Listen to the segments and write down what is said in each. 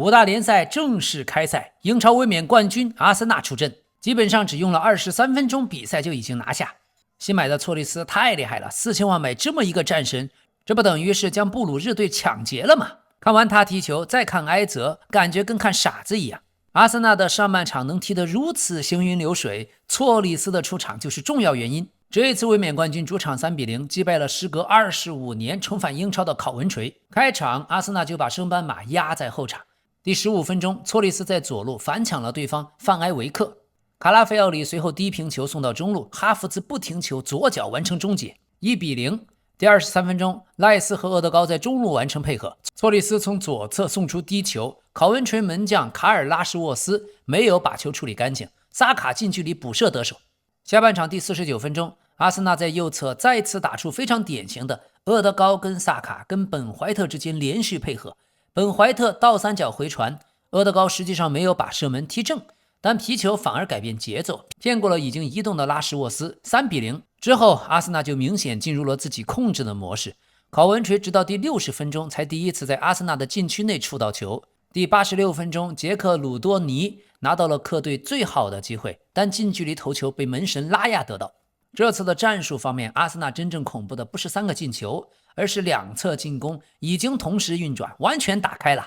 5大联赛正式开赛，英超卫冕冠军阿森纳出阵，基本上只用了23分钟，比赛就已经拿下。新买的错利斯太厉害了，4000万买这么一个战神，这不等于是将布鲁日队抢劫了吗？看完他踢球，再看埃泽，感觉跟看傻子一样。阿森纳的上半场能踢得如此行云流水，错利斯的出场就是重要原因。这一次卫冕冠军主场3-0击败了时隔25年重返英超的考文垂。开场阿森纳就把升班马压在后场。第15分钟，错利斯在左路反抢了对方范埃维克，卡拉菲奥里随后低平球送到中路，哈弗茨不停球左脚完成终结，1-0。第23分钟，赖斯和厄德高在中路完成配合，错利斯从左侧送出低球，考文垂门将卡尔拉什沃斯没有把球处理干净，萨卡近距离补射得手。下半场第49分钟，阿森纳在右侧再次打出非常典型的厄德高跟萨卡跟本怀特之间连续配合，本怀特倒三角回传，厄德高实际上没有把射门踢正，但皮球反而改变节奏，骗过了已经移动的拉什沃斯，3-0。之后阿森纳就明显进入了自己控制的模式，考文垂直到第60分钟才第一次在阿森纳的禁区内触到球。第86分钟，杰克鲁多尼拿到了客队最好的机会，但近距离头球被门神拉亚得到。这次的战术方面，阿森纳真正恐怖的不是3个进球，而是两侧进攻已经同时运转，完全打开了。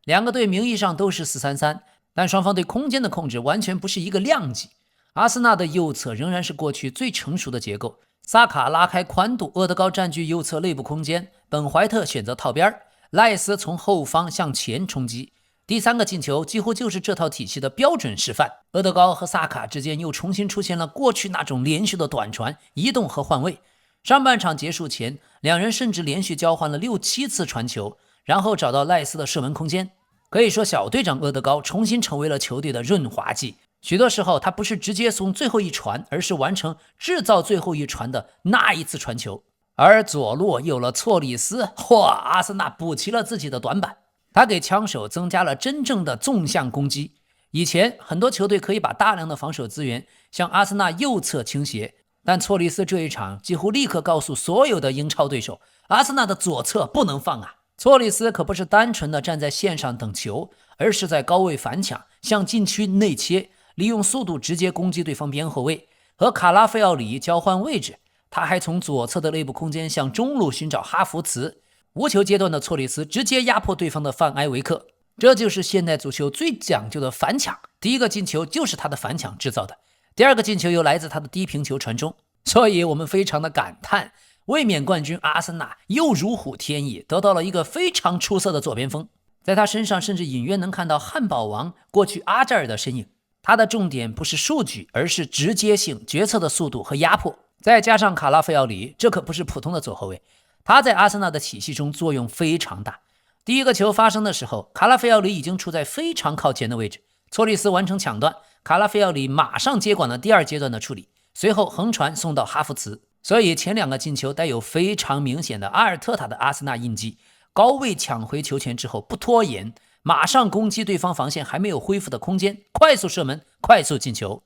两个队名义上都是4-3-3，但双方对空间的控制完全不是一个量级。阿森纳的右侧仍然是过去最成熟的结构，萨卡拉开宽度，厄德高占据右侧内部空间，本怀特选择套边，赖斯从后方向前冲击。第3个进球几乎就是这套体系的标准示范，厄德高和萨卡之间又重新出现了过去那种连续的短传、移动和换位。上半场结束前，两人甚至连续交换了6-7次传球，然后找到赖斯的射门空间。可以说小队长厄德高重新成为了球队的润滑剂，许多时候他不是直接送最后一传，而是完成制造最后一传的那一次传球。而左路有了错利斯，阿森纳补齐了自己的短板，他给枪手增加了真正的纵向攻击。以前很多球队可以把大量的防守资源向阿森纳右侧倾斜，但错利斯这一场几乎立刻告诉所有的英超对手，阿森纳的左侧不能放啊。错利斯可不是单纯的站在线上等球，而是在高位反抢，向禁区内切，利用速度直接攻击对方边后卫，和卡拉菲奥里交换位置。他还从左侧的内部空间向中路寻找哈弗茨，无球阶段的错利斯直接压迫对方的范埃维克。这就是现代足球最讲究的反抢，第一个进球就是他的反抢制造的，第2个进球又来自他的低平球传中。所以我们非常的感叹，卫冕冠军阿森纳又如虎添翼，得到了一个非常出色的左边锋，在他身上甚至隐约能看到汉堡王过去阿扎尔的身影。他的重点不是数据，而是直接性、决策的速度和压迫，再加上卡拉菲奥里，这可不是普通的左后卫，他在阿森纳的体系中作用非常大。第一个球发生的时候，卡拉菲奥里已经处在非常靠前的位置，错利斯完成抢断，卡拉菲奥里马上接管了第2阶段的处理，随后横传送到哈弗茨。所以前2个进球带有非常明显的阿尔特塔的阿森纳印记，高位抢回球权之后不拖延，马上攻击对方防线还没有恢复的空间，快速射门，快速进球。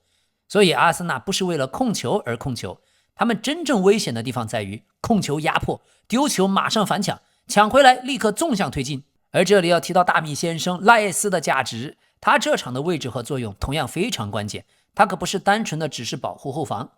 所以阿森纳不是为了控球而控球，他们真正危险的地方在于控球压迫，丢球马上反抢，抢回来立刻纵向推进。而这里要提到大米先生赖斯的价值，他这场的位置和作用同样非常关键，他可不是单纯的只是保护后防。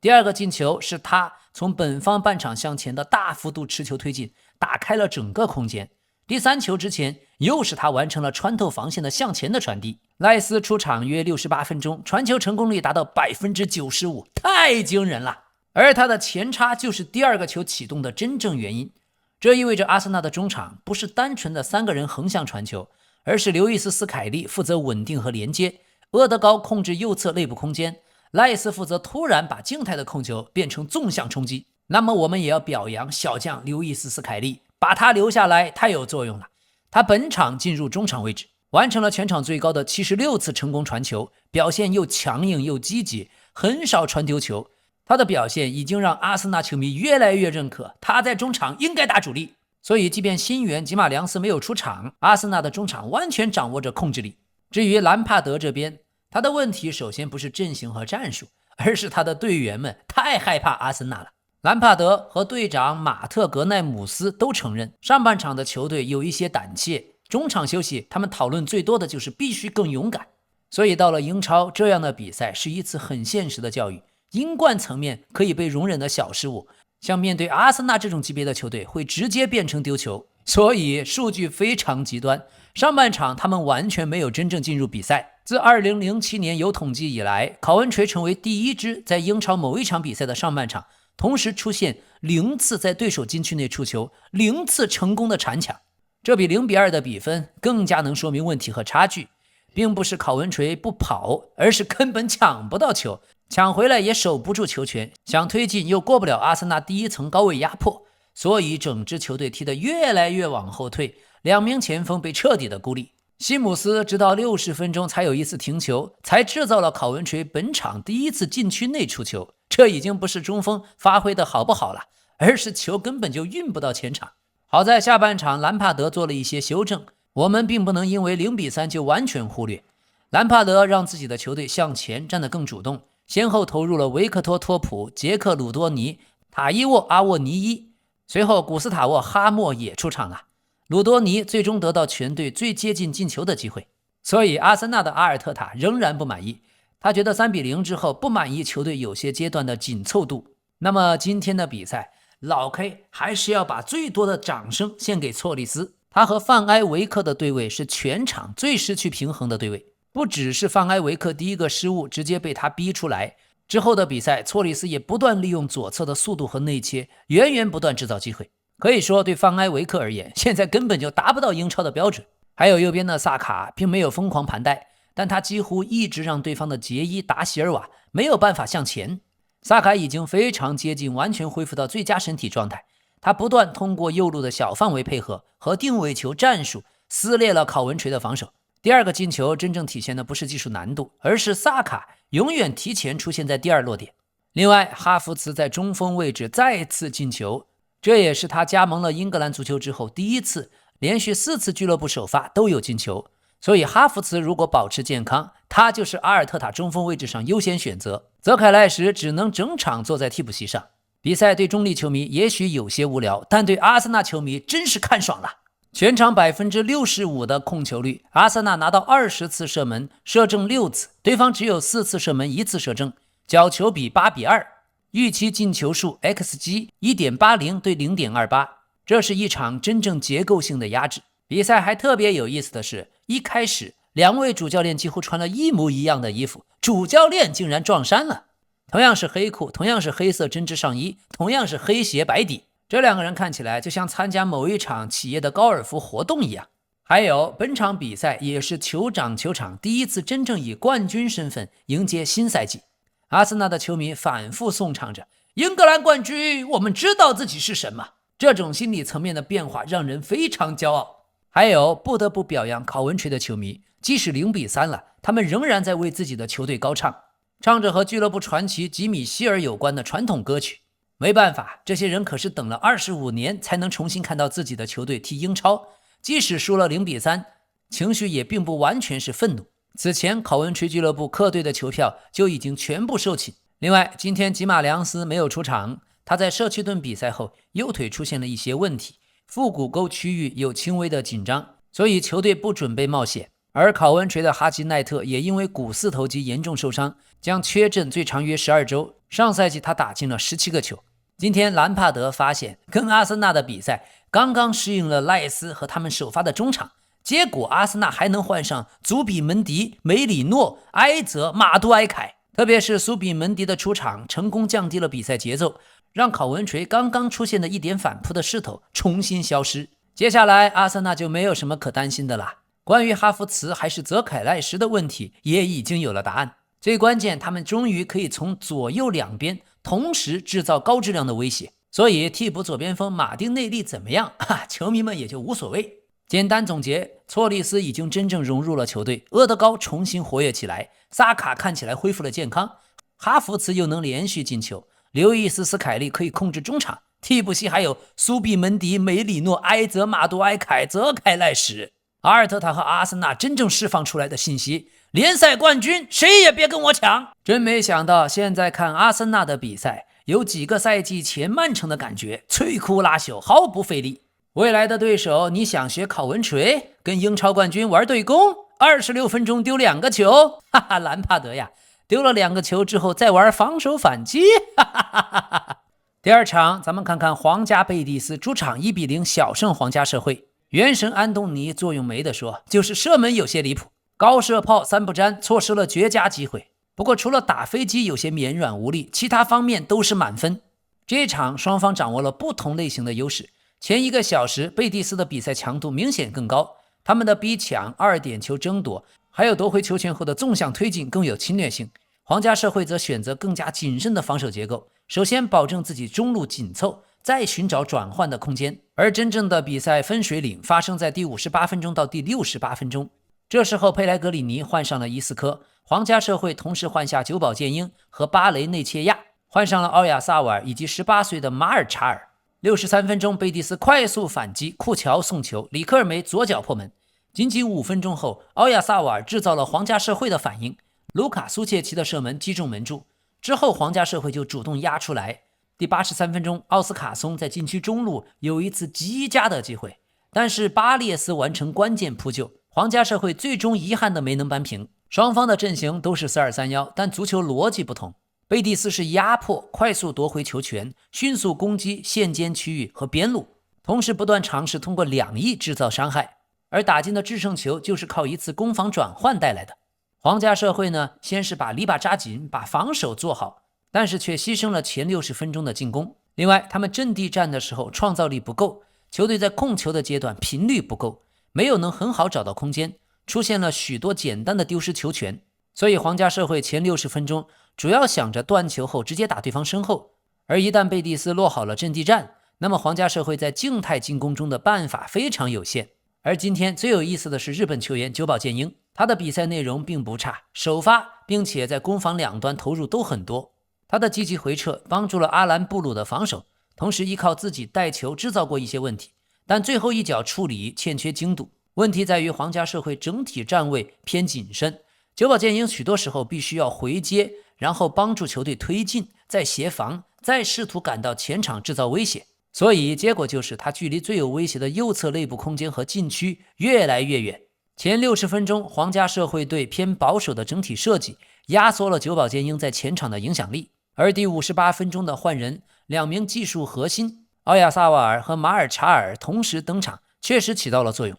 第2个进球是他从本方半场向前的大幅度持球推进，打开了整个空间。第3球之前又是他完成了穿透防线的向前的传递。赖斯出场约68分钟，传球成功率达到 95%， 太惊人了。而他的前插就是第2个球启动的真正原因。这意味着阿森纳的中场不是单纯的3个人横向传球，而是刘易斯·斯凯利负责稳定和连接，厄德高控制右侧内部空间，赖斯负责突然把静态的控球变成纵向冲击。那么我们也要表扬小将刘易斯·斯凯利，把他留下来太有作用了。他本场进入中场位置，完成了全场最高的76次成功传球，表现又强硬又积极，很少传丢球。他的表现已经让阿森纳球迷越来越认可，他在中场应该打主力。所以即便新援吉马良斯没有出场，阿森纳的中场完全掌握着控制力。至于兰帕德这边，他的问题首先不是阵型和战术，而是他的队员们太害怕阿森纳了。兰帕德和队长马特格奈姆斯都承认，上半场的球队有一些胆怯，中场休息他们讨论最多的就是必须更勇敢。所以到了英超，这样的比赛是一次很现实的教育，英冠层面可以被容忍的小失误，像面对阿森纳这种级别的球队会直接变成丢球。所以数据非常极端，上半场他们完全没有真正进入比赛。自2007年有统计以来，考文垂成为第一支在英超某一场比赛的上半场同时出现0次在对手禁区内触球，0次成功的铲抢。这比0-2的比分更加能说明问题和差距，并不是考文垂不跑，而是根本抢不到球，抢回来也守不住球权，想推进又过不了阿森纳第一层高位压迫，所以整支球队踢得越来越往后退，2名前锋被彻底的孤立。西姆斯直到60分钟才有一次停球，才制造了考文垂本场第一次禁区内出球。这已经不是中锋发挥的好不好了，而是球根本就运不到前场。好在下半场兰帕德做了一些修正，我们并不能因为0-3就完全忽略。兰帕德让自己的球队向前站得更主动，先后投入了维克托·托普、杰克·鲁多尼、塔伊沃·阿沃尼伊，随后古斯塔沃·哈默也出场了。鲁多尼最终得到全队最接近进球的机会，所以阿森纳的阿尔特塔仍然不满意，他觉得3-0之后不满意球队有些阶段的紧凑度。那么今天的比赛，老 K 还是要把最多的掌声献给错利斯，他和范埃维克的对位是全场最失去平衡的对位，不只是范埃维克第一个失误直接被他逼出来，之后的比赛错利斯也不断利用左侧的速度和内切，源源不断制造机会。可以说对范埃维克而言，现在根本就达不到英超的标准。还有右边的萨卡并没有疯狂盘带，但他几乎一直让对方的杰伊达席尔瓦没有办法向前。萨卡已经非常接近完全恢复到最佳身体状态，他不断通过右路的小范围配合和定位球战术撕裂了考文垂的防守。第二个进球真正体现的不是技术难度，而是萨卡永远提前出现在第二落点。另外，哈弗茨在中锋位置再次进球，这也是他加盟了英格兰足球之后第一次连续4次俱乐部首发都有进球。所以哈弗茨如果保持健康，他就是阿尔特塔中锋位置上优先选择。泽凯赖什只能整场坐在替补席上。比赛对中立球迷也许有些无聊，但对阿森纳球迷真是看爽了。全场65%的控球率，阿森纳拿到20次射门，射正6次，对方只有4次射门1次射正，角球比8-2，预期进球数 XG 1.80对 0.28， 这是一场真正结构性的压制。比赛还特别有意思的是，一开始2位主教练几乎穿了一模一样的衣服，主教练竟然撞衫了，同样是黑裤，同样是黑色针织上衣，同样是黑鞋白底，这2个人看起来就像参加某一场企业的高尔夫活动一样。还有本场比赛也是酋长球场第一次真正以冠军身份迎接新赛季，阿森纳的球迷反复颂唱着英格兰冠军，我们知道自己是什么，这种心理层面的变化让人非常骄傲。还有不得不表扬考文垂的球迷，即使0-3了，他们仍然在为自己的球队高唱，唱着和俱乐部传奇吉米希尔有关的传统歌曲。没办法，这些人可是等了25年才能重新看到自己的球队踢英超，即使输了0-3，情绪也并不完全是愤怒。此前考文垂俱乐部客队的球票就已经全部售罄。另外，今天吉马良斯没有出场，他在社区盾比赛后右腿出现了一些问题，腹股沟区域有轻微的紧张，所以球队不准备冒险。而考文垂的哈吉奈特也因为股四头肌严重受伤，将缺阵最长约12周。上赛季他打进了17个球。今天兰帕德发现跟阿森纳的比赛刚刚适应了赖斯和他们首发的中场，结果阿森纳还能换上祖比门迪、梅里诺、埃泽、马杜埃凯，特别是苏比门迪的出场成功降低了比赛节奏，让考文垂刚刚出现的一点反扑的势头重新消失。接下来阿森纳就没有什么可担心的了。关于哈弗茨还是泽凯赖什的问题也已经有了答案，最关键他们终于可以从左右两边同时制造高质量的威胁，所以替补左边锋马丁内利怎么样，球迷们也就无所谓。简单总结，错利斯已经真正融入了球队，厄德高重新活跃起来，萨卡看起来恢复了健康，哈弗茨又能连续进球，刘易斯·斯凯利可以控制中场，替补席还有苏比门迪、梅里诺、埃泽、马杜埃凯、泽凯赖什。阿尔特塔和阿森纳真正释放出来的信息，联赛冠军谁也别跟我抢。真没想到现在看阿森纳的比赛，有几个赛季前曼城的感觉，摧枯拉朽，毫不费力。未来的对手，你想学考文垂，跟英超冠军玩对攻，26分钟丢2个球，哈哈，兰帕德呀，丢了2个球之后再玩防守反击，哈哈哈哈哈。第二场，咱们看看皇家贝蒂斯主场1-0小胜皇家社会。元神安东尼作用没得说，就是射门有些离谱，高射炮3不沾，错失了绝佳机会。不过除了打飞机有些绵软无力，其他方面都是满分。这一场双方掌握了不同类型的优势。前1个小时，贝蒂斯的比赛强度明显更高，他们的逼抢、2点球争夺，还有夺回球权后的纵向推进更有侵略性。皇家社会则选择更加谨慎的防守结构，首先保证自己中路紧凑，再寻找转换的空间。而真正的比赛分水岭发生在第58分钟到第68分钟，这时候佩莱格里尼换上了伊斯科，皇家社会同时换下久保建英和巴雷内切亚，换上了奥亚萨瓦尔以及18岁的马尔查尔。63分钟，贝蒂斯快速反击，库乔送球，里克尔梅左脚破门。仅仅5分钟后，奥亚萨瓦尔制造了皇家社会的反应，卢卡苏切奇的射门击中门柱，之后皇家社会就主动压出来。第83分钟，奥斯卡松在禁区中路有一次极佳的机会，但是巴列斯完成关键扑救，皇家社会最终遗憾的没能扳平。双方的阵型都是4-2-3-1，但足球逻辑不同。贝蒂斯是压迫，快速夺回球权，迅速攻击线间区域和边路，同时不断尝试通过两翼制造伤害，而打进的制胜球就是靠一次攻防转换带来的。皇家社会呢，先是把篱笆扎紧，把防守做好，但是却牺牲了前60分钟的进攻。另外，他们阵地战的时候创造力不够，球队在控球的阶段频率不够，没有能很好找到空间，出现了许多简单的丢失球权。所以皇家社会前60分钟主要想着断球后直接打对方身后，而一旦贝蒂斯落好了阵地战，那么皇家社会在静态进攻中的办法非常有限。而今天最有意思的是日本球员久保建英，他的比赛内容并不差，首发并且在攻防两端投入都很多。他的积极回撤帮助了阿兰布鲁的防守，同时依靠自己带球制造过一些问题，但最后一脚处理欠缺精度。问题在于皇家社会整体站位偏谨慎，久保建英许多时候必须要回接，然后帮助球队推进，再协防，再试图赶到前场制造威胁。所以结果就是他距离最有威胁的右侧内部空间和禁区越来越远。前60分钟，皇家社会队偏保守的整体设计压缩了久保建英在前场的影响力。而第58分钟的换人，2名技术核心奥亚萨瓦尔和马尔查尔同时登场，确实起到了作用，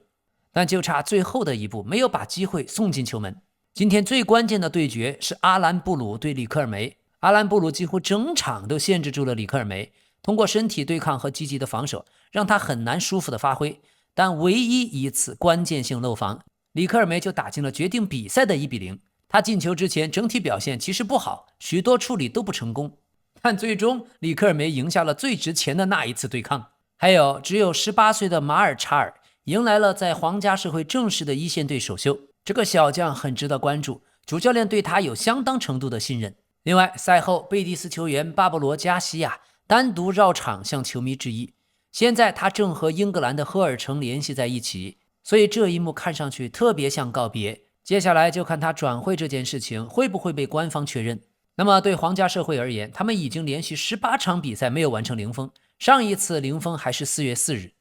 但就差最后的一步，没有把机会送进球门。今天最关键的对决是阿兰布鲁对里克尔梅，阿兰布鲁几乎整场都限制住了里克尔梅，通过身体对抗和积极的防守，让他很难舒服的发挥。但唯一一次关键性漏防，里克尔梅就打进了决定比赛的1-0。他进球之前整体表现其实不好，许多处理都不成功，但最终里克尔梅赢下了最值钱的那一次对抗。还有只有18岁的马尔查尔迎来了在皇家社会正式的一线队首秀，这个小将很值得关注，主教练对他有相当程度的信任。另外，赛后贝蒂斯球员巴勃罗·加西亚单独绕场向球迷致意，现在他正和英格兰的赫尔城联系在一起，所以这一幕看上去特别像告别。接下来就看他转会这件事情会不会被官方确认。那么对皇家社会而言，他们已经连续18场比赛没有完成零封，上一次零封还是4月4日，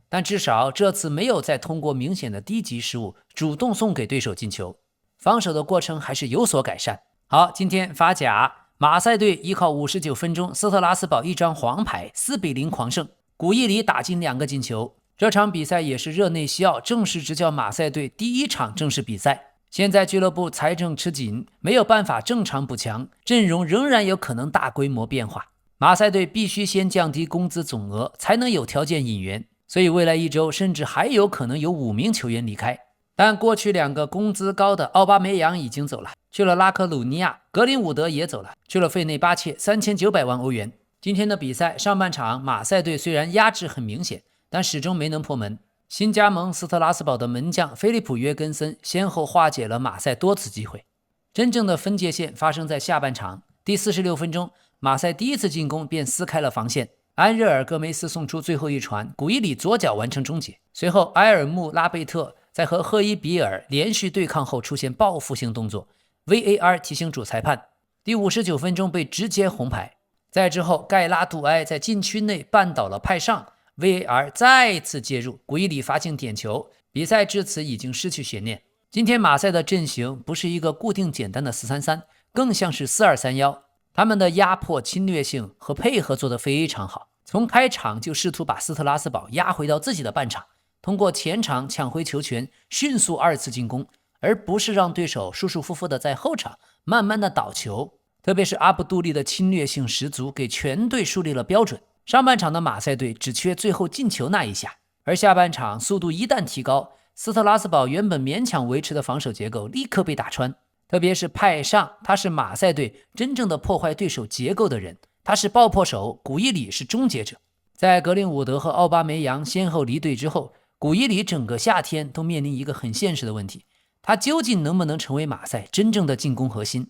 但至少这次没有再通过明显的低级失误主动送给对手进球，防守的过程还是有所改善。好，今天法甲马赛队依靠59分钟斯特拉斯堡一张黄牌4-0狂胜，古伊里打进2个进球。这场比赛也是热内西奥正式执教马赛队第一场正式比赛。现在俱乐部财政吃紧，没有办法正常补强，阵容仍然有可能大规模变化。马赛队必须先降低工资总额，才能有条件引援，所以未来1周甚至还有可能有5名球员离开。但过去2个工资高的奥巴梅扬已经走了，去了拉科鲁尼亚，格林伍德也走了，去了费内巴切，3900万欧元。今天的比赛上半场，马赛队虽然压制很明显，但始终没能破门。新加盟斯特拉斯堡的门将菲利普·约根森先后化解了马赛多次机会。真正的分界线发生在下半场，第46分钟，马赛第一次进攻便撕开了防线，安热尔·戈梅斯送出最后一传，古伊里左脚完成终结。随后埃尔穆拉贝特在和赫伊比尔连续对抗后出现报复性动作， VAR 提醒主裁判，第59分钟被直接红牌。再之后，盖拉杜埃在禁区内绊倒了派上 ，VAR 再次介入，古伊里罚进点球，比赛至此已经失去悬念。今天马赛的阵型不是一个固定简单的4-3-3，更像是4-2-3-1，他们的压迫、侵略性和配合做得非常好。从开场就试图把斯特拉斯堡压回到自己的半场，通过前场抢回球权，迅速2次进攻，而不是让对手舒舒服服的在后场慢慢的倒球。特别是阿卜杜利的侵略性十足，给全队树立了标准。上半场的马赛队只缺最后进球那一下，而下半场速度一旦提高，斯特拉斯堡原本勉强维持的防守结构立刻被打穿。特别是派上，他是马赛队真正的破坏对手结构的人，他是爆破手，古伊里是终结者。在格林伍德和奥巴梅扬先后离队之后，古伊里整个夏天都面临一个很现实的问题，他究竟能不能成为马赛真正的进攻核心？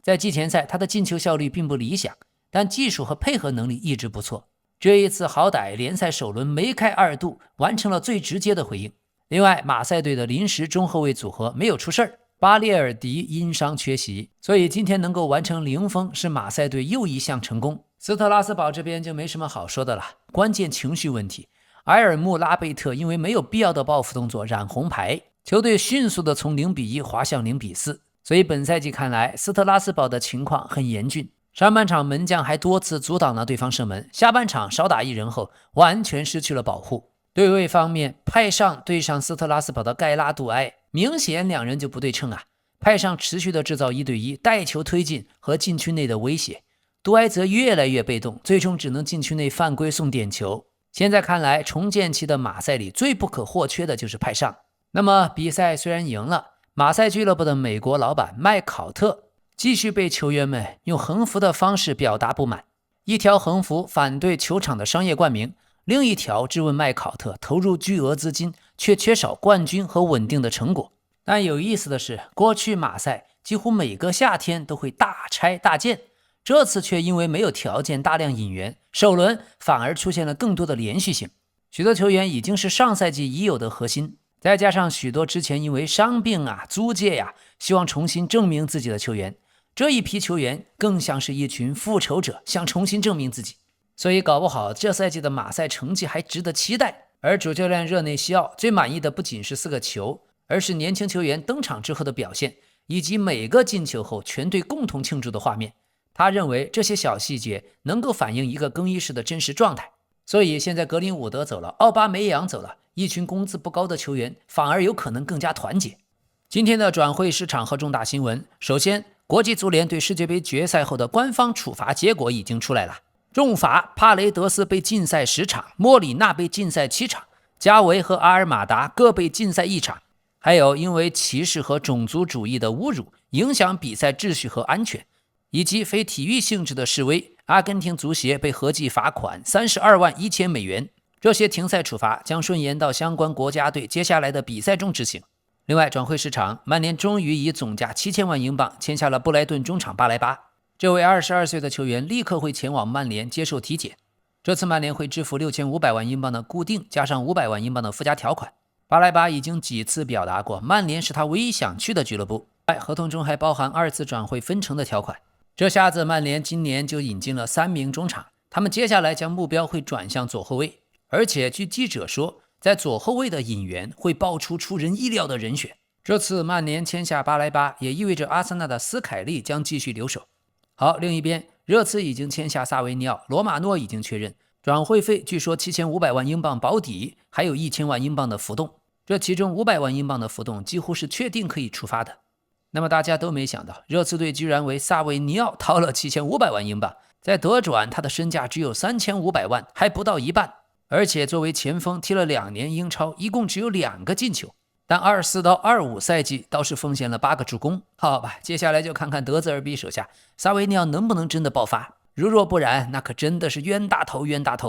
在季前赛，他的进球效率并不理想，但技术和配合能力一直不错。这一次好歹联赛首轮梅开2度，完成了最直接的回应。另外，马赛队的临时中后卫组合没有出事儿，巴列尔迪因伤缺席，所以今天能够完成零封是马赛队又一项成功。斯特拉斯堡这边就没什么好说的了，关键情绪问题。埃尔穆拉贝特因为没有必要的报复动作染红牌，球队迅速的从0-1滑向0-4。所以本赛季看来，斯特拉斯堡的情况很严峻。上半场门将还多次阻挡了对方射门，下半场少打一人后完全失去了保护。对位方面，派上对上斯特拉斯堡的盖拉杜埃，明显两人就不对称啊。派上持续的制造1对1带球推进和禁区内的威胁，杜埃则越来越被动，最终只能禁区内犯规送点球。现在看来，重建期的马赛里最不可或缺的就是派上。那么比赛虽然赢了，马赛俱乐部的美国老板麦考特继续被球员们用横幅的方式表达不满，一条横幅反对球场的商业冠名，另一条质问麦考特投入巨额资金却缺少冠军和稳定的成果。但有意思的是，过去马赛几乎每个夏天都会大拆大建，这次却因为没有条件大量引援，首轮反而出现了更多的连续性。许多球员已经是上赛季已有的核心，再加上许多之前因为伤病租借希望重新证明自己的球员，这一批球员更像是一群复仇者，想重新证明自己。所以搞不好这赛季的马赛成绩还值得期待。而主教练热内西奥最满意的不仅是4个球，而是年轻球员登场之后的表现，以及每个进球后全队共同庆祝的画面。他认为这些小细节能够反映一个更衣室的真实状态。所以现在格林伍德走了，奥巴梅扬走了，一群工资不高的球员反而有可能更加团结。今天的转会市场和重大新闻，首先，国际足联对世界杯决赛后的官方处罚结果已经出来了。重罚，帕雷德斯被禁赛10场，莫里纳被禁赛7场，加维和阿尔马达各被禁赛1场。还有因为歧视和种族主义的侮辱，影响比赛秩序和安全，以及非体育性质的示威，阿根廷足协被合计罚款32万1千美元。这些停赛处罚将顺延到相关国家队接下来的比赛中执行。另外，转会市场，曼联终于以总价7000万英镑签下了布莱顿中场巴莱巴。这位22岁的球员立刻会前往曼联接受体检。这次曼联会支付6500万英镑的固定，加上500万英镑的附加条款。巴莱巴已经几次表达过，曼联是他唯一想去的俱乐部。合同中还包含2次转会分成的条款。这下子曼联今年就引进了3名中场，他们接下来将目标会转向左后卫，而且据记者说，在左后卫的引援会爆出出人意料的人选。这次曼联签下巴莱巴，也意味着阿森纳的斯凯利将继续留守。好，另一边，热刺已经签下萨维尼奥，罗马诺已经确认转会费，据说7500万英镑保底，还有1000万英镑的浮动。这其中500万英镑的浮动几乎是确定可以触发的。那么大家都没想到，热刺队居然为萨维尼奥掏了7500万英镑，在德转他的身价只有3500万，还不到一半。而且作为前锋踢了2年英超，一共只有2个进球。但24到25赛季倒是奉献了8个助攻。好吧，接下来就看看德泽尔比手下萨维尼奥能不能真的爆发，如若不然，那可真的是冤大头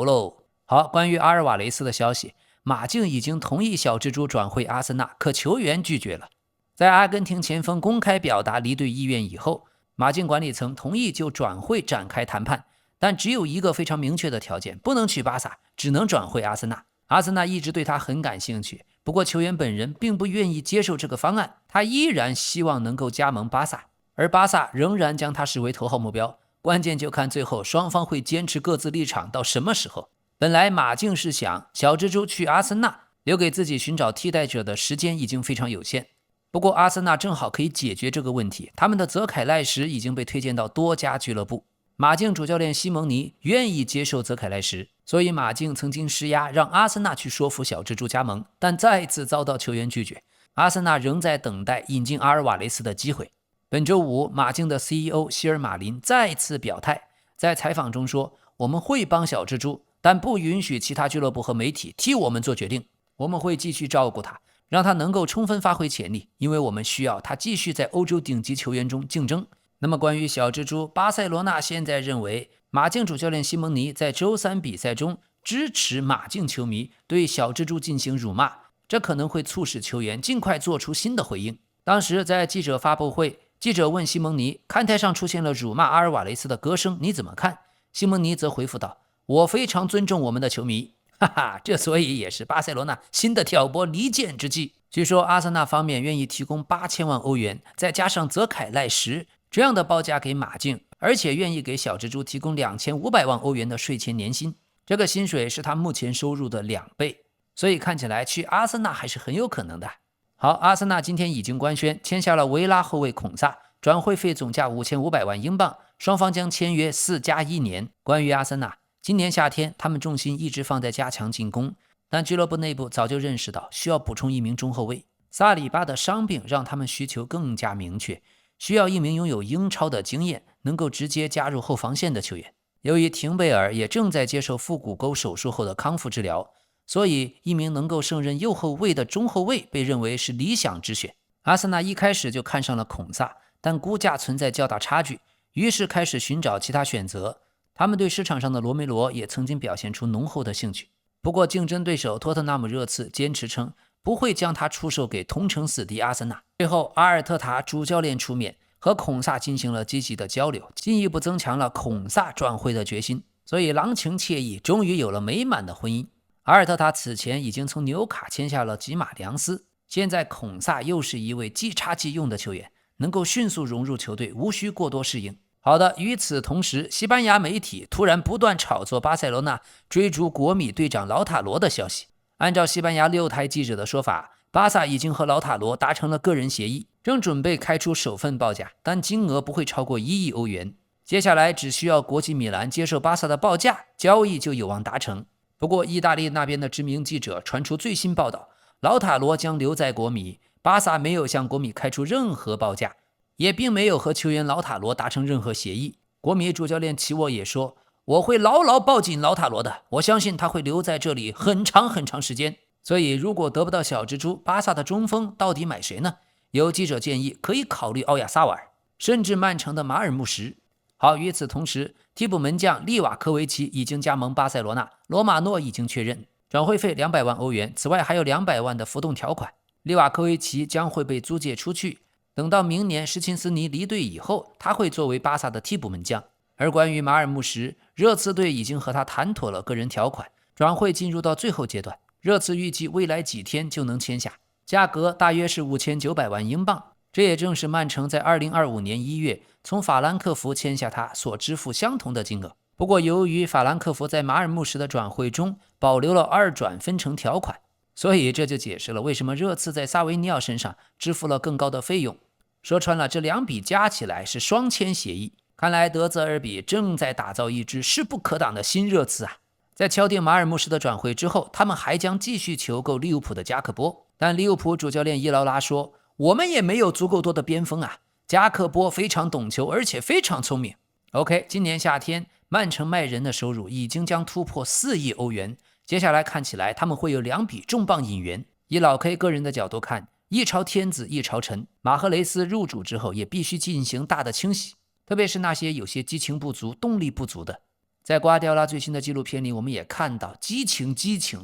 喽。好，关于阿尔瓦雷斯的消息，马竞已经同意小蜘蛛转会阿森纳，可球员拒绝了。在阿根廷前锋公开表达离队意愿以后，马竞管理层同意就转会展开谈判，但只有一个非常明确的条件，不能去巴萨，只能转会阿森纳。阿森纳一直对他很感兴趣，不过球员本人并不愿意接受这个方案，他依然希望能够加盟巴萨，而巴萨仍然将他视为头号目标。关键就看最后双方会坚持各自立场到什么时候。本来马竞是想小蜘蛛去阿森纳，留给自己寻找替代者的时间已经非常有限。不过阿森纳正好可以解决这个问题，他们的泽凯赖什已经被推荐到多家俱乐部。马竞主教练西蒙尼愿意接受泽凯赖什，所以马竞曾经施压让阿森纳去说服小蜘蛛加盟，但再次遭到球员拒绝。阿森纳仍在等待引进阿尔瓦雷斯的机会。本周五，马竞的 CEO 希尔马林再次表态，在采访中说，我们会帮小蜘蛛，但不允许其他俱乐部和媒体替我们做决定，我们会继续照顾他，让他能够充分发挥潜力，因为我们需要他继续在欧洲顶级球员中竞争。那么关于小蜘蛛，巴塞罗那现在认为马竞主教练西蒙尼在周三比赛中支持马竞球迷对小蜘蛛进行辱骂，这可能会促使球员尽快做出新的回应。当时在记者发布会，记者问西蒙尼，看台上出现了辱骂阿尔瓦雷斯的歌声，你怎么看？西蒙尼则回复道，我非常尊重我们的球迷。哈哈，这所以也是巴塞罗那新的挑拨离间之计。据说阿森纳方面愿意提供8000万欧元，再加上泽凯赖什这样的报价给马竞，而且愿意给小蜘蛛提供2500万欧元的税前年薪，这个薪水是他目前收入的2倍，所以看起来去阿森纳还是很有可能的。好，阿森纳今天已经官宣签下了维拉后卫孔萨，转会费总价5500万英镑，双方将签约4+1年。关于阿森纳，今年夏天他们重心一直放在加强进攻，但俱乐部内部早就认识到需要补充一名中后卫，萨里巴的伤病让他们需求更加明确，需要一名拥有英超的经验，能够直接加入后防线的球员。由于廷贝尔也正在接受腹股沟手术后的康复治疗，所以一名能够胜任右后卫的中后卫被认为是理想之选。阿森纳一开始就看上了孔萨，但估价存在较大差距，于是开始寻找其他选择。他们对市场上的罗梅罗也曾经表现出浓厚的兴趣，不过竞争对手托特纳姆热刺坚持称不会将他出售给同城死敌阿森纳。最后阿尔特塔主教练出面和孔萨进行了积极的交流，进一步增强了孔萨转会的决心，所以郎情妾意，终于有了美满的婚姻。阿尔特塔此前已经从纽卡签下了吉马良斯，现在孔萨又是一位即插即用的球员，能够迅速融入球队，无需过多适应。好的，与此同时，西班牙媒体突然不断炒作巴塞罗那追逐国米队长劳塔罗的消息。按照西班牙6台记者的说法，巴萨已经和劳塔罗达成了个人协议，正准备开出首份报价，但金额不会超过1亿欧元。接下来只需要国际米兰接受巴萨的报价，交易就有望达成。不过意大利那边的知名记者传出最新报道，劳塔罗将留在国米，巴萨没有向国米开出任何报价，也并没有和球员劳塔罗达成任何协议。国米主教练齐沃也说，我会牢牢抱紧劳塔罗的，我相信他会留在这里很长很长时间。所以如果得不到小蜘蛛，巴萨的中锋到底买谁呢？有记者建议可以考虑奥亚萨瓦尔，甚至曼城的马尔穆什。好，与此同时，替补门将利瓦科维奇已经加盟巴塞罗那，罗马诺已经确认转会费200万欧元，此外还有200万的浮动条款。利瓦科维奇将会被租借出去，等到明年施琴斯尼离队以后，他会作为巴萨的替补门将。而关于马尔穆什，热刺队已经和他谈妥了个人条款，转会进入到最后阶段，热刺预计未来几天就能签下，价格大约是5900万英镑，这也正是曼城在2025年1月从法兰克福签下他所支付相同的金额。不过由于法兰克福在马尔穆什的转会中保留了2转分成条款，所以这就解释了为什么热刺在萨维尼奥身上支付了更高的费用。说穿了，这2笔加起来是双签协议。看来德泽尔比正在打造一支势不可挡的新热刺啊！在敲定马尔穆什的转会之后，他们还将继续求购利物浦的加克波，但利物浦主教练伊劳拉说，我们也没有足够多的边锋啊，加克波非常懂球，而且非常聪明。OK， 今年夏天曼城卖人的收入已经将突破4亿欧元，接下来看起来他们会有2笔重磅引援。以老 K 个人的角度看，一朝天子一朝臣，马赫雷斯入主之后也必须进行大的清洗，特别是那些有些激情不足、动力不足的。在瓜迪奥拉最新的纪录片里，我们也看到激情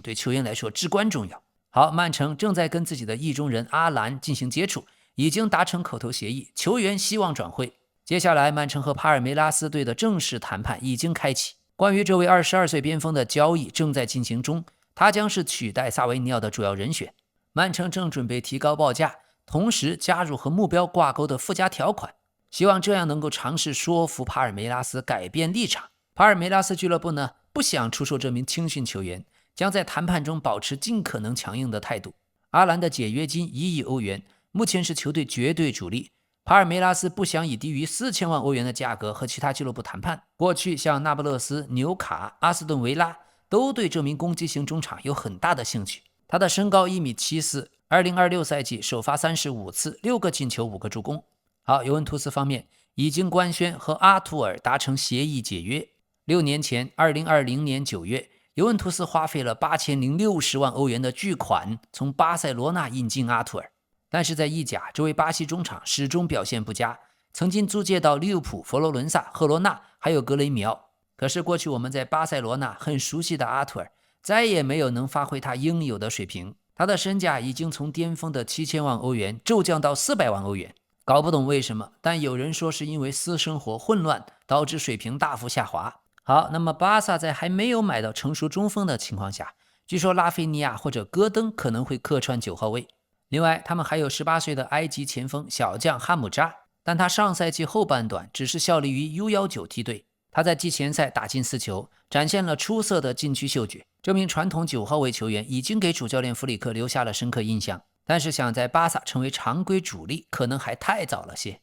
对球员来说至关重要。好，曼城正在跟自己的意中人阿兰进行接触，已经达成口头协议，球员希望转会。接下来曼城和帕尔梅拉斯队的正式谈判已经开启，关于这位22岁边锋的交易正在进行中，他将是取代萨维尼奥的主要人选。曼城正准备提高报价，同时加入和目标挂钩的附加条款。希望这样能够尝试说服帕尔梅拉斯改变立场。帕尔梅拉斯俱乐部呢，不想出售这名青训球员，将在谈判中保持尽可能强硬的态度。阿兰的解约金1亿欧元，目前是球队绝对主力。帕尔梅拉斯不想以低于4000万欧元的价格和其他俱乐部谈判。过去像那不勒斯、纽卡、阿斯顿维拉都对这名攻击型中场有很大的兴趣。他的身高1.74米，2026赛季首发35次，6个进球，5个助攻。好，尤文图斯方面已经官宣和阿图尔达成协议解约。6年前，2020年9月，尤文图斯花费了8060万欧元的巨款从巴塞罗那引进阿图尔，但是在意甲，这位巴西中场始终表现不佳，曾经租借到利物浦、佛罗伦萨、赫罗纳还有格雷米奥。可是过去我们在巴塞罗那很熟悉的阿图尔再也没有能发挥他应有的水平，他的身价已经从巅峰的7000万欧元骤降到400万欧元。搞不懂为什么，但有人说是因为私生活混乱导致水平大幅下滑。好，那么巴萨在还没有买到成熟中锋的情况下，据说拉菲尼亚或者戈登可能会客串9号位。另外，他们还有18岁的埃及前锋小将哈姆扎，但他上赛季后半段只是效力于 U19 梯队。他在季前赛打进4球，展现了出色的禁区嗅觉。这名传统9号位球员已经给主教练弗里克留下了深刻印象，但是想在巴萨成为常规主力，可能还太早了些。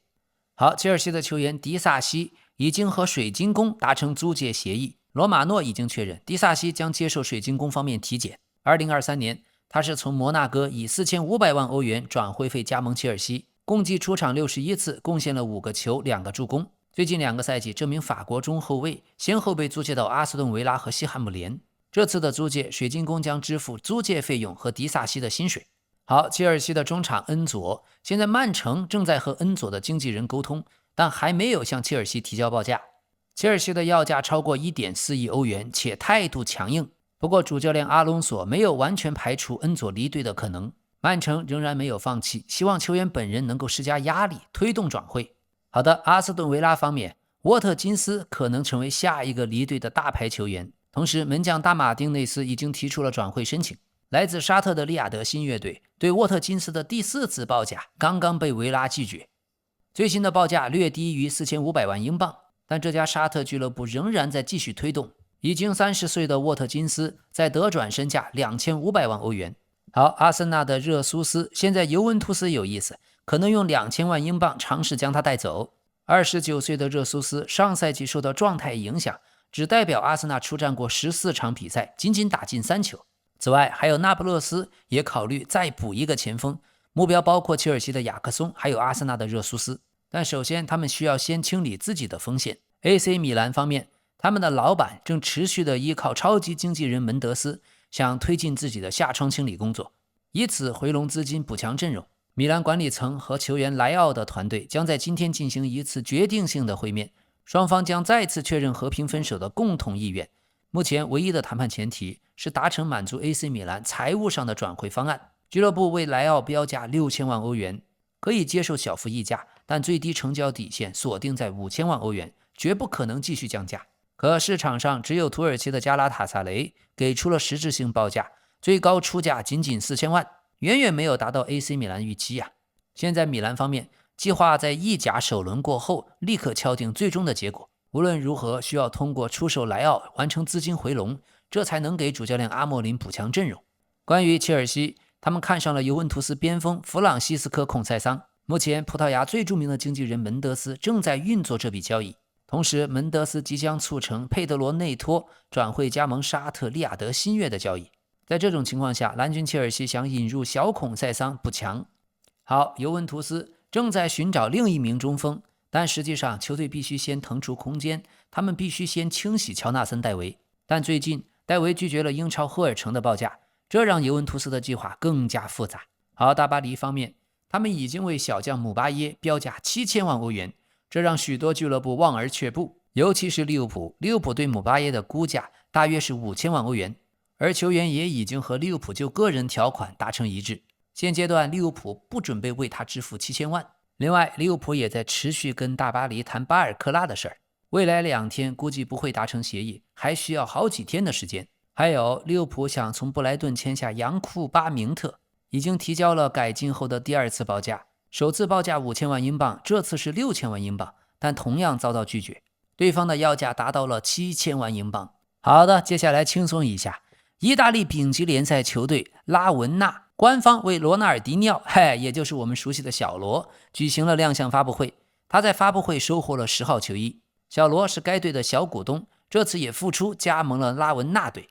好，切尔西的球员迪萨西已经和水晶宫达成租借协议，罗马诺已经确认迪萨西将接受水晶宫方面体检。2023年，他是从摩纳哥以4500万欧元转会费加盟切尔西，共计出场61次，贡献了5个球，2个助攻。最近2个赛季，这名法国中后卫先后被租借到阿斯顿维拉和西汉姆联。这次的租借，水晶宫将支付租借费用和迪萨西的薪水。好，切尔西的中场恩佐，现在曼城正在和恩佐的经纪人沟通，但还没有向切尔西提交报价。切尔西的要价超过 1.4 亿欧元，且态度强硬。不过主教练阿隆索没有完全排除恩佐离队的可能，曼城仍然没有放弃，希望球员本人能够施加压力，推动转会。好的，阿斯顿维拉方面，沃特金斯可能成为下一个离队的大牌球员，同时门将大马丁内斯已经提出了转会申请。来自沙特的利雅得新乐队对沃特金斯的第4次报价刚刚被维拉拒绝，最新的报价略低于4500万英镑，但这家沙特俱乐部仍然在继续推动。已经30岁的沃特金斯在德转身价2500万欧元。好，阿森纳的热苏斯现在尤文图斯有意思，可能用2000万英镑尝试将他带走。29岁的热苏斯上赛季受到状态影响，只代表阿森纳出战过14场比赛，仅仅打进3球。此外，还有那不勒斯也考虑再补一个前锋，目标包括切尔西的雅克松，还有阿森纳的热苏斯。但首先他们需要先清理自己的锋线。 AC 米兰方面，他们的老板正持续的依靠超级经纪人门德斯，想推进自己的下窗清理工作，以此回笼资金补强阵容。米兰管理层和球员莱奥的团队将在今天进行一次决定性的会面，双方将再次确认和平分手的共同意愿。目前唯一的谈判前提是达成满足 AC 米兰财务上的转会方案。俱乐部为莱奥标价6000万欧元，可以接受小幅溢价，但最低成交底线锁定在5000万欧元，绝不可能继续降价。可市场上只有土耳其的加拉塔萨雷给出了实质性报价，最高出价仅仅4000万，远远没有达到 AC 米兰预期啊。现在米兰方面计划在意甲首轮过后立刻敲定最终的结果，无论如何需要通过出售莱奥完成资金回笼，这才能给主教练阿莫林补强阵容。关于切尔西，他们看上了尤文图斯边锋弗朗西斯科·孔塞桑，目前葡萄牙最著名的经纪人门德斯正在运作这笔交易，同时门德斯即将促成佩德罗内托转会加盟沙特利雅得新月的交易。在这种情况下，蓝军切尔西想引入小孔塞桑补强。好，尤文图斯正在寻找另一名中锋，但实际上球队必须先腾出空间，他们必须先清洗乔纳森·戴维。但最近戴维拒绝了英超赫尔城的报价，这让尤文图斯的计划更加复杂。好，大巴黎方面，他们已经为小将姆巴耶标价7000万欧元，这让许多俱乐部望而却步，尤其是利物浦。利物浦对姆巴耶的估价大约是5000万欧元，而球员也已经和利物浦就个人条款达成一致。现阶段利物浦不准备为他支付7000万。另外，利物浦也在持续跟大巴黎谈巴尔克拉的事儿，未来2天估计不会达成协议，还需要好几天的时间。还有，利物浦想从布莱顿签下杨库巴明特，已经提交了改进后的第2次报价，首次报价5000万英镑，这次是6000万英镑，但同样遭到拒绝。对方的要价达到了7000万英镑。好的，接下来轻松一下。意大利丙级联赛球队拉文纳官方为罗纳尔迪尼奥，也就是我们熟悉的小罗，举行了亮相发布会。他在发布会收获了10号球衣。小罗是该队的小股东，这次也复出加盟了拉文纳队。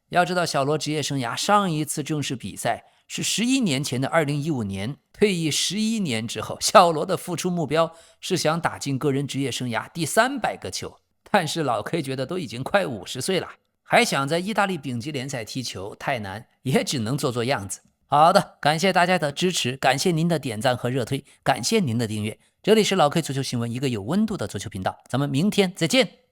要知道，小罗职业生涯上一次正式比赛是11年前的2015年，退役11年之后，小罗的复出目标是想打进个人职业生涯第300个球。但是老 K 觉得都已经快50岁了，还想在意大利丙级联赛踢球，太难，也只能做做样子。好的，感谢大家的支持，感谢您的点赞和热推，感谢您的订阅。这里是老 K 足球新闻，一个有温度的足球频道，咱们明天再见。